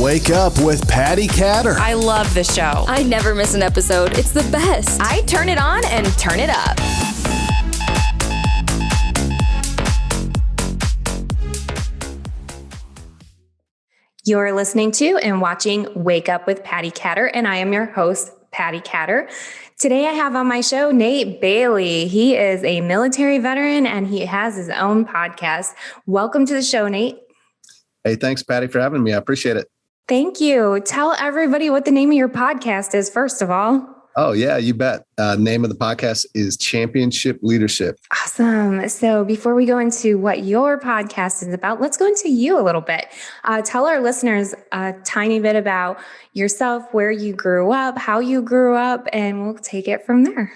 Wake Up with Patti Katter. I love the show. I never miss an episode. It's the best. I turn it on and turn it up. You're listening to and watching Wake Up with Patti Katter, and I am your host, Patti Katter. Today I have on my show Nate Bailey. He is a military veteran and he has his own podcast. Welcome to the show, Nate. Hey, thanks, Patti, for having me. I appreciate it. Thank you. Tell everybody what the name of your podcast is, first of all. Oh, yeah, you bet. Name of the podcast is Championship Leadership. Awesome. So before we go into what your podcast is about, let's go into you a little bit. Tell our listeners a tiny bit about yourself, where you grew up, how you grew up, and we'll take it from there.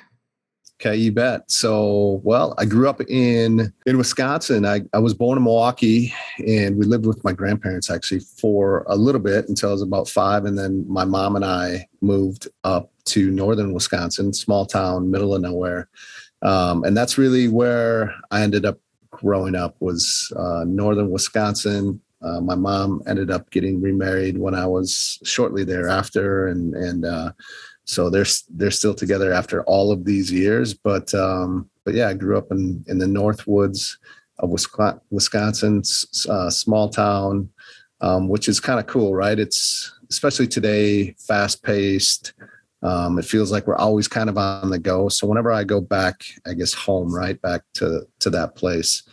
Okay, you bet. So, well, I grew up in Wisconsin. I was born in Milwaukee, and we lived with my grandparents actually for a little bit until I was about 5. And then my mom and I moved up to northern Wisconsin, small town, middle of nowhere. And that's really where I ended up growing up, was northern Wisconsin. My mom ended up getting remarried when I was shortly thereafter. And so they're still together after all of these years. But yeah, I grew up in the North Woods of Wisconsin, small town, which is kind of cool, right? It's especially today, fast paced. It feels like we're always kind of on the go. So whenever I go back, I guess home, right back to that place,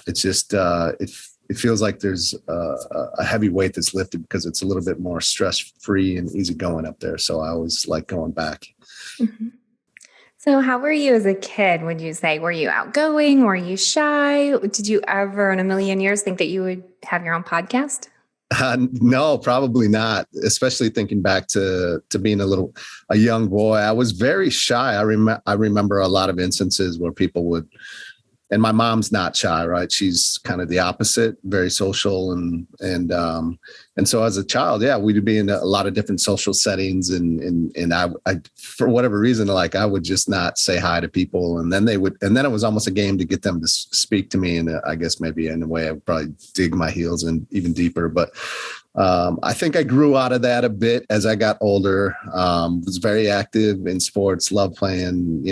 it's just it feels like there's a heavy weight that's lifted because it's a little bit more stress-free and easy going up there. So I always like going back. Mm-hmm. So how were you as a kid, would you say? Were you outgoing? Were you shy? Did you ever in a million years think that you would have your own podcast? No, probably not. Especially thinking back to being a young boy. I was very shy. I remember a lot of instances where people would, and my mom's not shy, right? She's kind of the opposite, very social. And so as a child, yeah, we'd be in a lot of different social settings. And I for whatever reason, like I would just not say hi to people. And then it was almost a game to get them to speak to me. And I guess maybe in a way I would probably dig my heels in even deeper. But I think I grew out of that a bit as I got older. Was very active in sports, loved playing,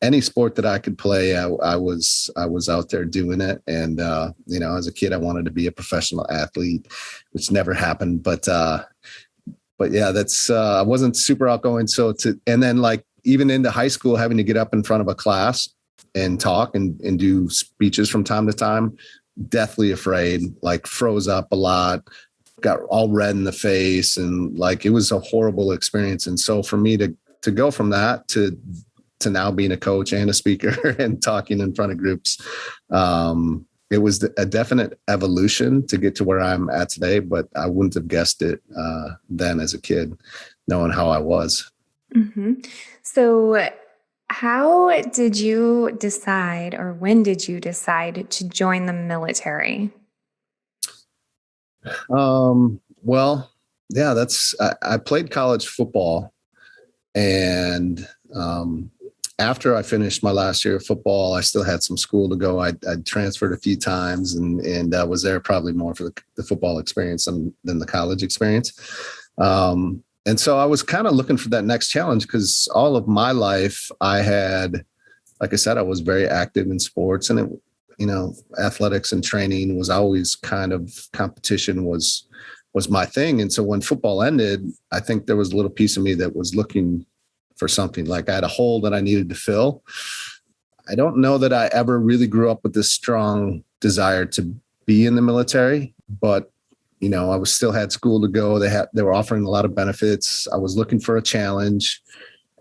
any sport that I could play. I was out there doing it. And, as a kid, I wanted to be a professional athlete, which never happened. But yeah, that's, I wasn't super outgoing. And then like even into high school, having to get up in front of a class and talk and do speeches from time to time, deathly afraid, like froze up a lot. Got all red in the face, and like it was a horrible experience. And so for me to go from that to now being a coach and a speaker and talking in front of groups, it was a definite evolution to get to where I'm at today. But I wouldn't have guessed it then as a kid, knowing how I was. Mm-hmm. So how did you decide, or when did you decide to join the military? Well, yeah, I played college football, and after I finished my last year of football, I still had some school to go. I transferred a few times and was there probably more for the football experience than the college experience. And so I was kind of looking for that next challenge because all of my life I had, like I said, I was very active in sports, and athletics and training was always kind of competition was my thing. And so when football ended, I think there was a little piece of me that was looking for something. Like I had a hole that I needed to fill. I don't know that I ever really grew up with this strong desire to be in the military, but I still had school to go. They were offering a lot of benefits. I was looking for a challenge.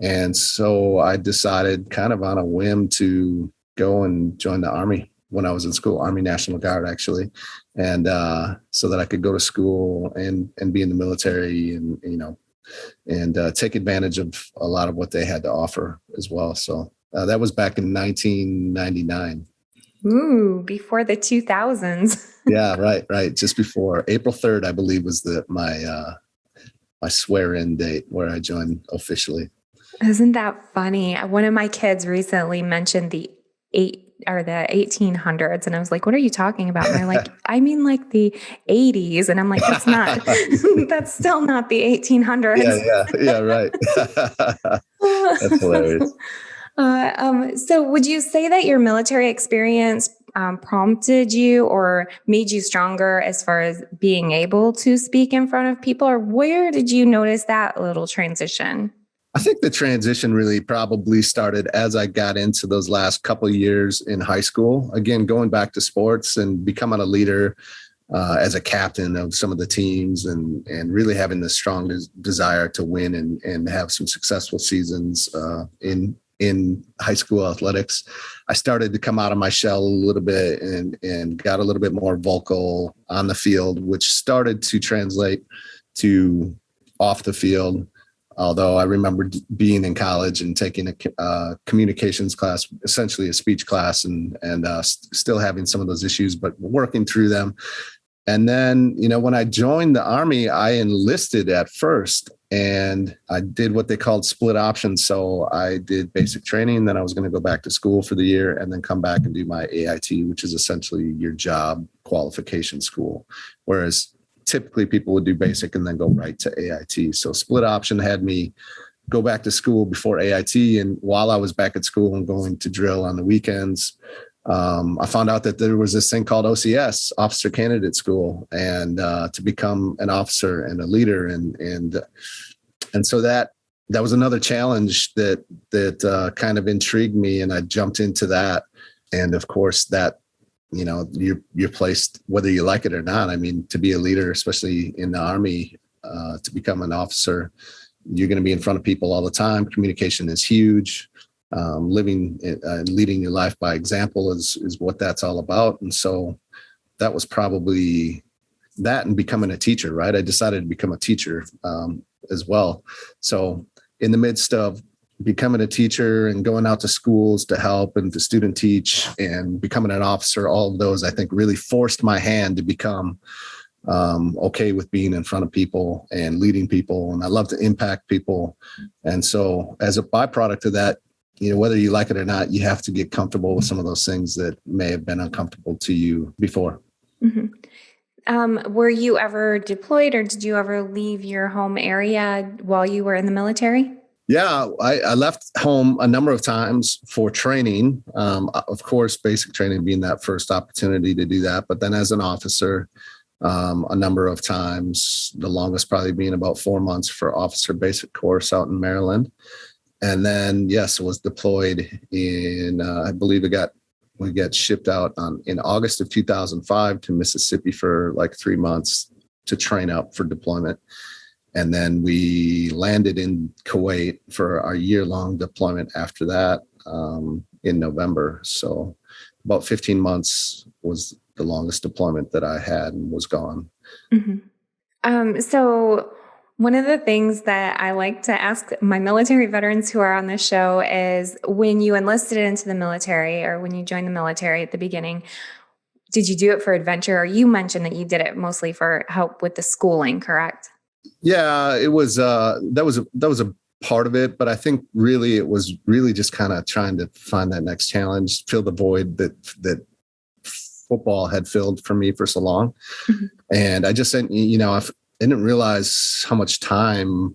And so I decided kind of on a whim to go and join the Army when I was in school, Army National Guard, actually. And so that I could go to school and be in the military and take advantage of a lot of what they had to offer as well. So that was back in 1999. Ooh, before the 2000s. Yeah, right. Just before April 3rd, I believe, was my swear-in date where I joined officially. Isn't that funny? One of my kids recently mentioned the the 1800s. And I was like, what are you talking about? And they're like, I mean like the 80s. And I'm like, that's not, that's still not the 1800s. Yeah, right. That's hilarious. So would you say that your military experience prompted you or made you stronger as far as being able to speak in front of people? Or where did you notice that little transition? I think the transition really probably started as I got into those last couple of years in high school. Again, going back to sports and becoming a leader as a captain of some of the teams and really having the strong desire to win and have some successful seasons in high school athletics. I started to come out of my shell a little bit and got a little bit more vocal on the field, which started to translate to off the field. Although I remember being in college and taking a communications class, essentially a speech class, and still having some of those issues, but working through them. And then, when I joined the Army, I enlisted at first and I did what they called split options. So I did basic training, then I was going to go back to school for the year and then come back and do my AIT, which is essentially your job qualification school. Whereas typically people would do basic and then go right to AIT. So split option had me go back to school before AIT. And while I was back at school and going to drill on the weekends, I found out that there was this thing called OCS, Officer Candidate School, and to become an officer and a leader. And so that was another challenge that kind of intrigued me. And I jumped into that. And of course that, you're placed, whether you like it or not. I mean, to be a leader, especially in the Army, to become an officer, you're going to be in front of people all the time. Communication is huge. Living and leading your life by example is what that's all about. And so that was probably that, and becoming a teacher, right? I decided to become a teacher as well. So in the midst of becoming a teacher and going out to schools to help and to student teach and becoming an officer, all of those, I think, really forced my hand to become okay with being in front of people and leading people. And I love to impact people. And so as a byproduct of that, whether you like it or not, you have to get comfortable with some of those things that may have been uncomfortable to you before. Mm-hmm. Were you ever deployed or did you ever leave your home area while you were in the military? Yeah, I left home a number of times for training. Of course, basic training being that first opportunity to do that. But then as an officer, a number of times, the longest probably being about 4 months for officer basic course out in Maryland. And then, yes, was deployed in, I believe we got shipped out in August of 2005 to Mississippi for like 3 months to train up for deployment. And then we landed in Kuwait for our year-long deployment after that in November. So about 15 months was the longest deployment that I had and was gone. Mm-hmm. So one of the things that I like to ask my military veterans who are on this show is, when you enlisted into the military or when you joined the military at the beginning, did you do it for adventure? Or you mentioned that you did it mostly for help with the schooling, correct? Yeah, it was that was a part of it, but I think really it was really just kind of trying to find that next challenge, fill the void that football had filled for me for so long. Mm-hmm. And I just said, I didn't realize how much time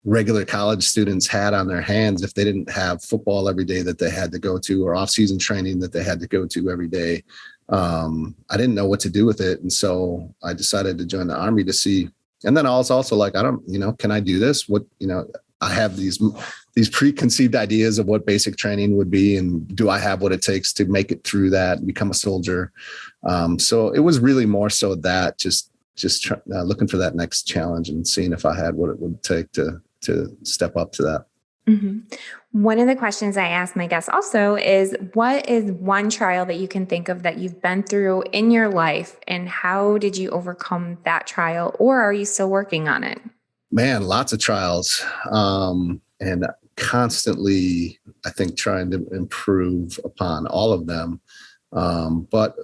regular college students had on their hands if they didn't have football every day that they had to go to, or off-season training that they had to go to every day. I didn't know what to do with it. And so I decided to join the Army to see. And then I was also like, can I do this? I have these preconceived ideas of what basic training would be. And do I have what it takes to make it through that and become a soldier? So it was really more so that just looking for that next challenge and seeing if I had what it would take to step up to that. Mm-hmm. One of the questions I ask my guests also is, what is one trial that you can think of that you've been through in your life, and how did you overcome that trial, or are you still working on it? Man, lots of trials, and constantly, I think, trying to improve upon all of them. But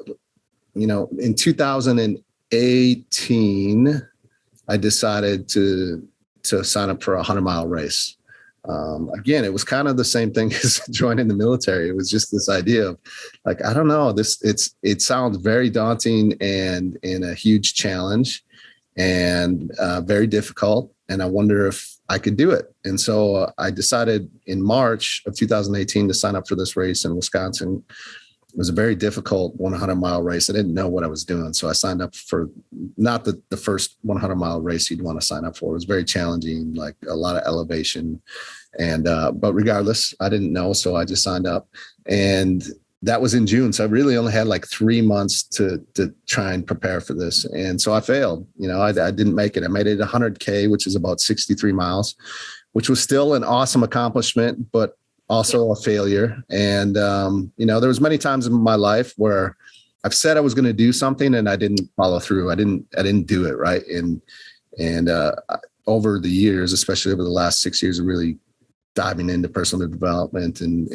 in 2018, I decided to sign up for a 100-mile race. again, it was kind of the same thing as joining the military. It was just this idea of like, I don't know, it sounds very daunting and a huge challenge and very difficult. And I wonder if I could do it. And so I decided in March of 2018 to sign up for this race in Wisconsin. It was a very difficult 100-mile race. I didn't know what I was doing. So I signed up for not the first 100-mile race you'd want to sign up for. It was very challenging, like a lot of elevation. And but regardless, I didn't know. So I just signed up. And that was in June. So I really only had like 3 months to try and prepare for this. And so I failed. I didn't make it. I made it 100K, which is about 63 miles, which was still an awesome accomplishment, but also a failure. And, there was many times in my life where I've said I was going to do something and I didn't follow through. I didn't do it. Right. And over the years, especially over the last 6 years of really diving into personal development and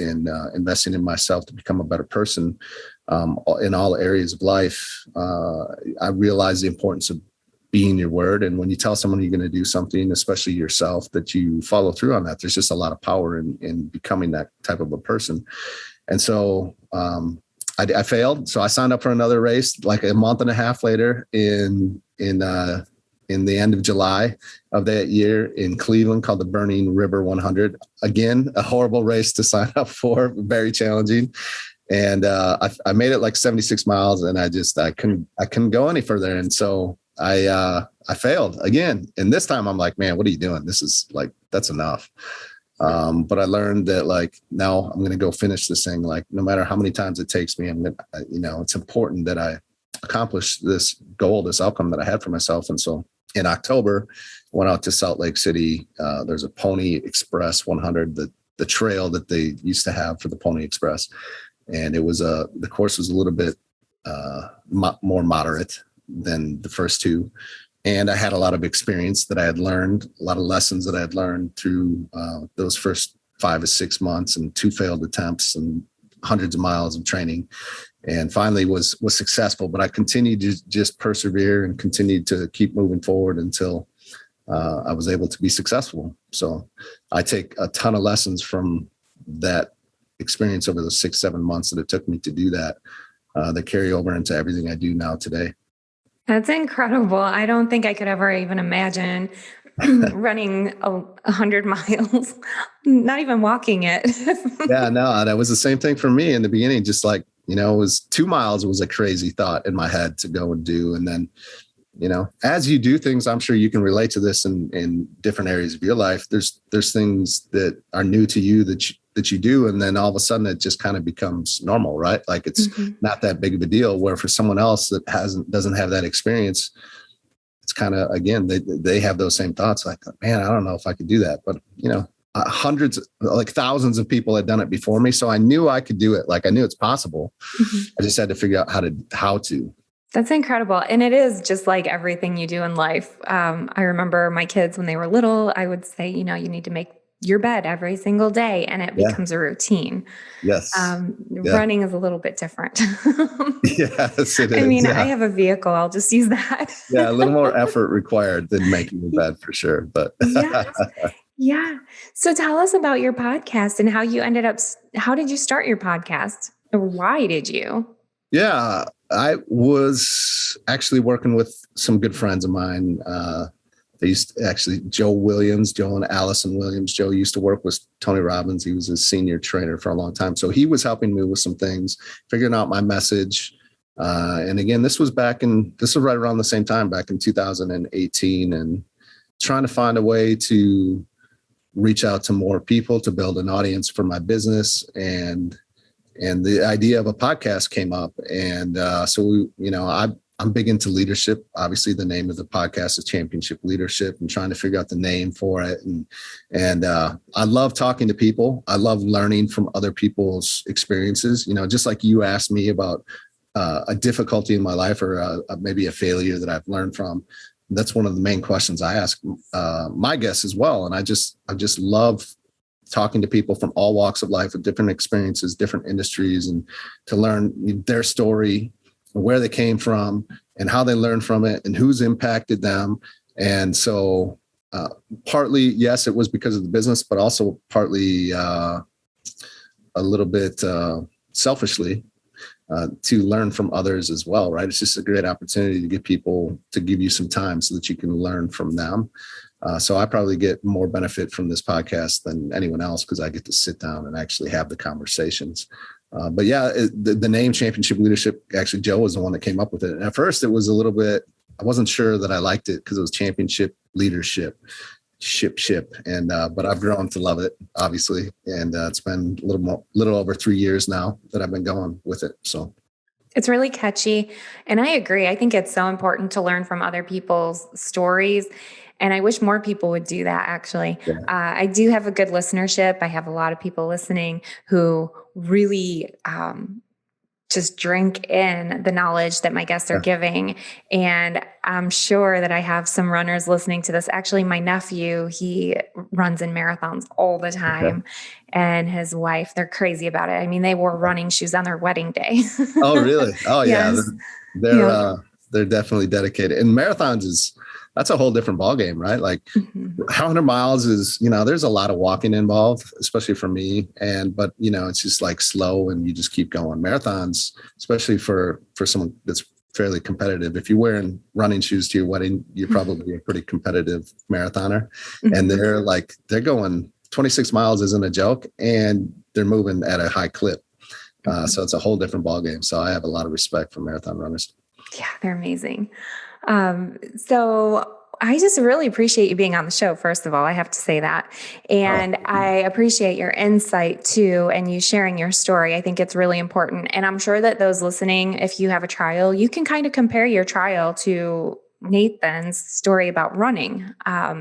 investing in myself to become a better person, in all areas of life, I realized the importance of being your word. And when you tell someone you're going to do something, especially yourself, that you follow through on that, there's just a lot of power in becoming that type of a person. And so I failed. So I signed up for another race like a month and a half later in the end of July of that year in Cleveland, called the Burning River 100. Again, a horrible race to sign up for, very challenging. And I made it like 76 miles and I couldn't go any further. And so I failed again. And this time I'm like, man, what are you doing? This is like, that's enough. But I learned that like, now I'm going to go finish this thing. Like no matter how many times it takes me, it's important that I accomplish this goal, this outcome that I had for myself. And so in October, I went out to Salt Lake City. There's a Pony Express 100, the trail that they used to have for the Pony Express. And it was the course was a little bit more moderate than the first two. And I had a lot of experience that I had learned, a lot of lessons that I had learned through those first 5 or 6 months and 2 failed attempts and hundreds of miles of training. And finally was successful, but I continued to just persevere and continued to keep moving forward until I was able to be successful. So I take a ton of lessons from that experience over the 6-7 months that it took me to do that, that carry over into everything I do now today. That's incredible. I don't think I could ever even imagine running 100 miles, not even walking it. Yeah, no, that was the same thing for me in the beginning. Just like, it was 2 miles was a crazy thought in my head to go and do. And then, as you do things, I'm sure you can relate to this in different areas of your life. There's things that are new to you that you do. And then all of a sudden it just kind of becomes normal, right? Like it's not that big of a deal, where for someone else that doesn't have that experience, it's kind of, again, they have those same thoughts like, man, I don't know if I could do that. But, hundreds, like thousands of people had done it before me. So I knew I could do it. Like I knew it's possible. I just had to figure out how to. That's incredible. And it is just like everything you do in life. I remember my kids when they were little, I would say, you need to make your bed every single day, and it becomes a routine. Yes. Running is a little bit different. Yes, it is. I mean, I have a vehicle. I'll just use that. Yeah. A little more effort required than making your bed for sure. But yeah. So tell us about your podcast and how did you start your podcast? Or why did you? Yeah, I was actually working with some good friends of mine. They used to, actually, Joe and Allison Williams. Joe used to work with Tony Robbins. He was a senior trainer for a long time. So he was helping me with some things, figuring out my message. And again, this was right around the same time, back in 2018, and trying to find a way to reach out to more people, to build an audience for my business. And the idea of a podcast came up. And so I'm big into leadership. Obviously, the name of the podcast is Championship Leadership, and trying to figure out the name for it. And I love talking to people. I love learning from other people's experiences. Just like you asked me about a difficulty in my life or maybe a failure that I've learned from. That's one of the main questions I ask my guests as well. And I just love talking to people from all walks of life with different experiences, different industries, and to learn their story, where they came from and how they learned from it and who's impacted them. And so partly, yes, it was because of the business, but also partly a little bit selfishly to learn from others as well, right? It's just a great opportunity to get people to give you some time so that you can learn from them. So I probably get more benefit from this podcast than anyone else because I get to sit down and actually have the conversations. But yeah, the name Championship Leadership, actually, Joe was the one that came up with it. And at first, it was a little bit, I wasn't sure that I liked it because it was Championship Leadership, ship. And but I've grown to love it, obviously. And it's been a little over 3 years now that I've been going with it. So it's really catchy. And I agree. I think it's so important to learn from other people's stories. And I wish more people would do that, actually. yeah. I do have a good listenership. I have a lot of people listening who really just drink in the knowledge that my guests are giving. And I'm sure that I have some runners listening to this. Actually, my nephew, he runs in marathons all the time. And his wife, they're crazy about it. I mean, they wore running shoes on their wedding day. Oh, really? Oh, yeah. Yes. They're definitely dedicated. And marathons that's a whole different ballgame, right? Like 100 miles is, there's a lot of walking involved, especially for me. But it's just like slow and you just keep going. Marathons, especially for someone that's fairly competitive. If you're wearing running shoes to your wedding, you're probably a pretty competitive marathoner. And they're going 26 miles isn't a joke and they're moving at a high clip. So it's a whole different ballgame. So I have a lot of respect for marathon runners. Yeah, they're amazing. So I just really appreciate you being on the show. First of all, I have to say that. And I appreciate your insight too, and you sharing your story. I think it's really important. And I'm sure that those listening, if you have a trial, you can kind of compare your trial to Nathan's story about running.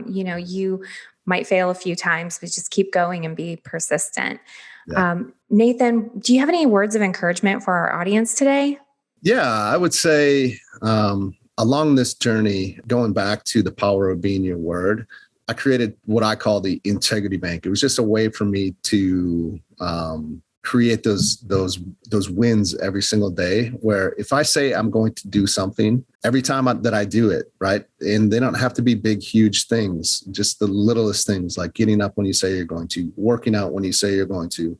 You might fail a few times, but just keep going and be persistent. Yeah. Nathan, do you have any words of encouragement for our audience today? Yeah, I would say along this journey, going back to the power of being your word, I created what I call the integrity bank. It was just a way for me to create those wins every single day, where if I say I'm going to do something, every time that I do it, right? And they don't have to be big, huge things, just the littlest things, like getting up when you say you're going to, working out when you say you're going to,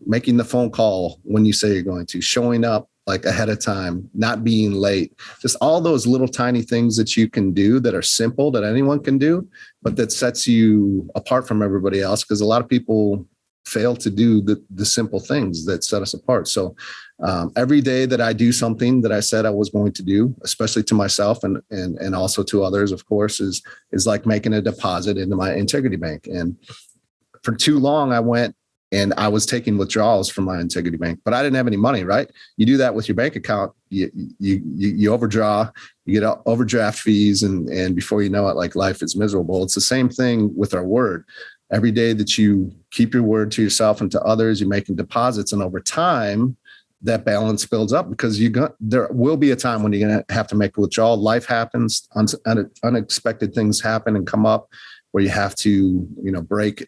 making the phone call when you say you're going to, showing up like ahead of time, not being late, just all those little tiny things that you can do that are simple, that anyone can do, but that sets you apart from everybody else. Because a lot of people fail to do the simple things that set us apart. So every day that I do something that I said I was going to do, especially to myself and also to others, of course, is like making a deposit into my integrity bank. And for too long, I went and I was taking withdrawals from my integrity bank, but I didn't have any money, right? You do that with your bank account, you overdraw, you get overdraft fees, and before you know it, like life is miserable. It's the same thing with our word. Every day that you keep your word to yourself and to others, you're making deposits, and over time, that balance builds up, because there will be a time when you're going to have to make a withdrawal. Life happens, unexpected things happen and come up where you have to, break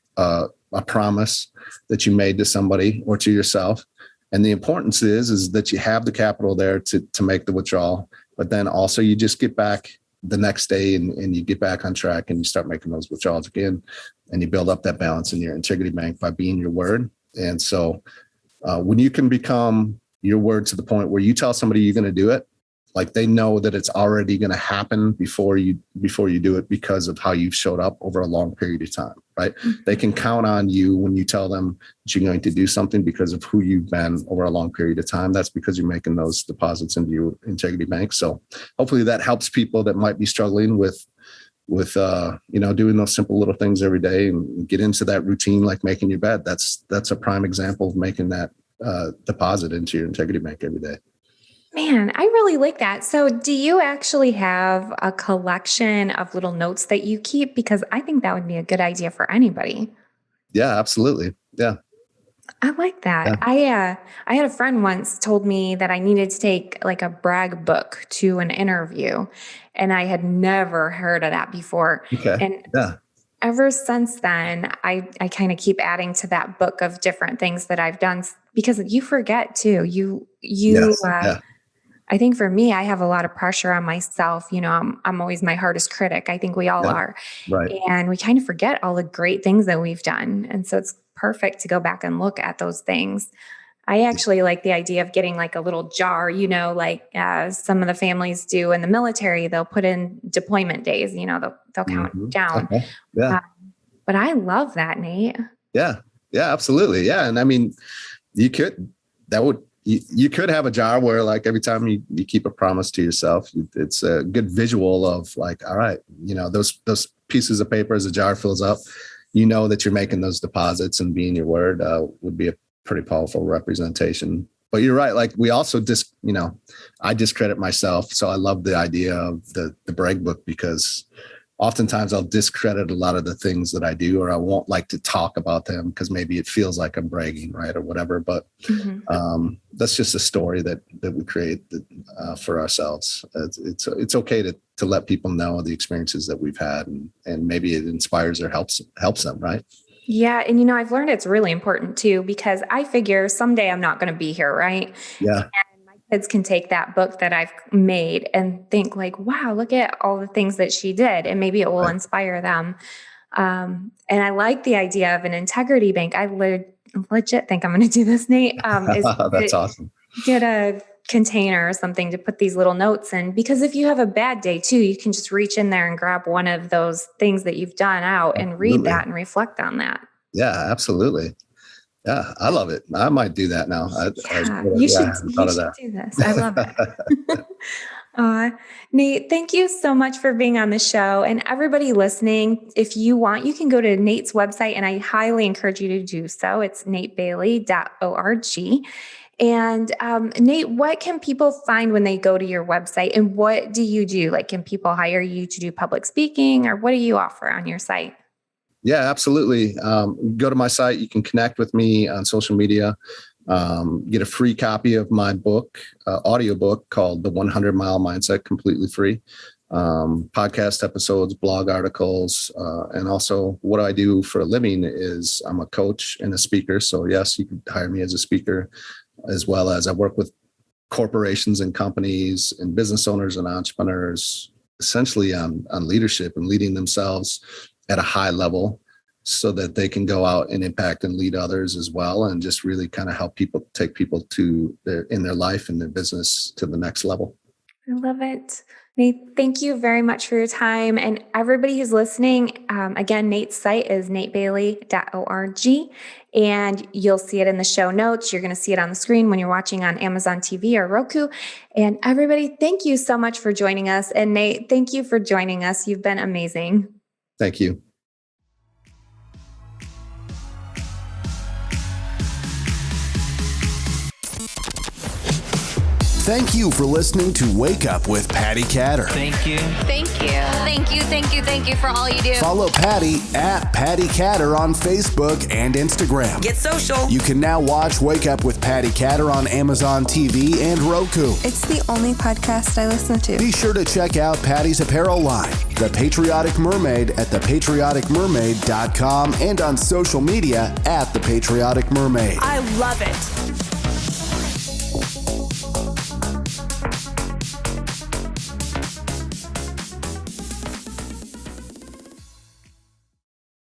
a promise that you made to somebody or to yourself. And the importance is that you have the capital there to make the withdrawal, but then also you just get back the next day and you get back on track and you start making those withdrawals again, and you build up that balance in your integrity bank by being your word. And so when you can become your word to the point where you tell somebody you're going to do it, like they know that it's already going to happen before you do it, because of how you've showed up over a long period of time, right? Mm-hmm. They can count on you when you tell them that you're going to do something because of who you've been over a long period of time. That's because you're making those deposits into your integrity bank. So hopefully that helps people that might be struggling with doing those simple little things every day and get into that routine, like making your bed. That's a prime example of making that deposit into your integrity bank every day. Man, I really like that. So do you actually have a collection of little notes that you keep? Because I think that would be a good idea for anybody. Yeah, absolutely. Yeah. I like that. Yeah. I had a friend once told me that I needed to take like a brag book to an interview, and I had never heard of that before. Okay. And ever since then, I kind of keep adding to that book of different things that I've done, because you forget too. Yes. I think for me, I have a lot of pressure on myself. I'm always my hardest critic. I think we all are. Right. And we kind of forget all the great things that we've done. And so it's perfect to go back and look at those things. I actually like the idea of getting like a little jar, like some of the families do in the military. They'll put in deployment days, they'll count down. Okay. Yeah. But I love that, Nate. Yeah. Yeah, absolutely. Yeah. And I mean, you could have a jar where like every time you keep a promise to yourself, it's a good visual of like, all right, those pieces of paper as a jar fills up, that you're making those deposits and being your word would be a pretty powerful representation. But you're right. Like we also I discredit myself. So I love the idea of the brag book, because oftentimes I'll discredit a lot of the things that I do, or I won't like to talk about them because maybe it feels like I'm bragging, right, or whatever. But that's just a story that we create for ourselves. It's okay to let people know the experiences that we've had, and maybe it inspires or helps them, right? Yeah. And, I've learned it's really important too, because I figure someday I'm not going to be here, right? Yeah. And my kids can take that book that I've made and think like, wow, look at all the things that she did. And maybe it will inspire them. And I like the idea of an integrity bank. I legit think I'm going to do this, Nate. That's awesome. Get a container or something to put these little notes in, because if you have a bad day too, you can just reach in there and grab one of those things that you've done out and read that and reflect on that. Yeah, absolutely. Yeah, I love it. I might do that now. You should do this. I love it. Nate, thank you so much for being on the show. And everybody listening, if you want, you can go to Nate's website, and I highly encourage you to do so. It's natebailey.org. And Nate, what can people find when they go to your website, and what do you do? Like, can people hire you to do public speaking, or what do you offer on your site? Yeah, absolutely. Go to my site. You can connect with me on social media. Get a free copy of my book, audiobook called The 100 Mile Mindset, completely free. Podcast episodes, blog articles, and also what I do for a living is I'm a coach and a speaker. So yes, you can hire me as a speaker, as well as I work with corporations and companies and business owners and entrepreneurs, essentially on leadership and leading themselves at a high level so that they can go out and impact and lead others as well, and just really kind of help take people in their life and their business to the next level. I love it. Nate, thank you very much for your time. And everybody who's listening, again, Nate's site is natebailey.org, and you'll see it in the show notes. You're going to see it on the screen when you're watching on Amazon TV or Roku. And everybody, thank you so much for joining us. And Nate, thank you for joining us. You've been amazing. Thank you. Thank you for listening to Wake Up with Patti Katter. Thank you. Thank you. Thank you. Thank you. Thank you for all you do. Follow Patti at Patti Katter on Facebook and Instagram. Get social. You can now watch Wake Up with Patti Katter on Amazon TV and Roku. It's the only podcast I listen to. Be sure to check out Patti's apparel line, The Patriotic Mermaid, at thepatrioticmermaid.com and on social media at The Patriotic Mermaid. I love it.